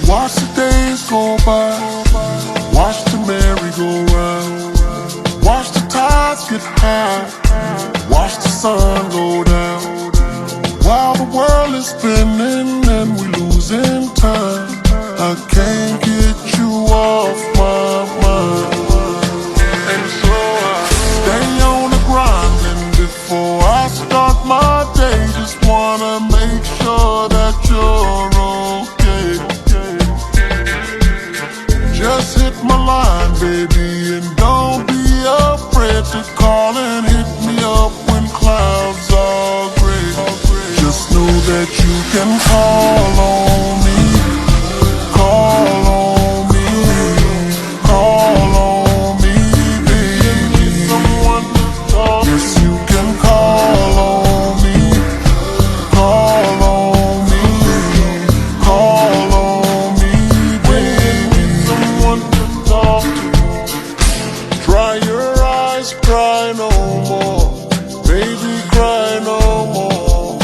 Watch the days go by, watch the merry-go-round, watch the tides get high, watch the sun go down. While the world is spinning and we losing time, I can't get you off my mind. And so I stay on the grind, and before I start my day, just wanna make sure that you're okay. Just hit my line, baby, and don't be afraid to call and hit me up when clouds are gray. Just know that you can call on me, call on me, call on me, baby. Someone to talk to. Yes, you can call on me, call on me, call on me, baby. Someone to talk to. Dry your eyes, cry no more, baby, cry no more.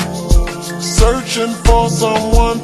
Searching for someone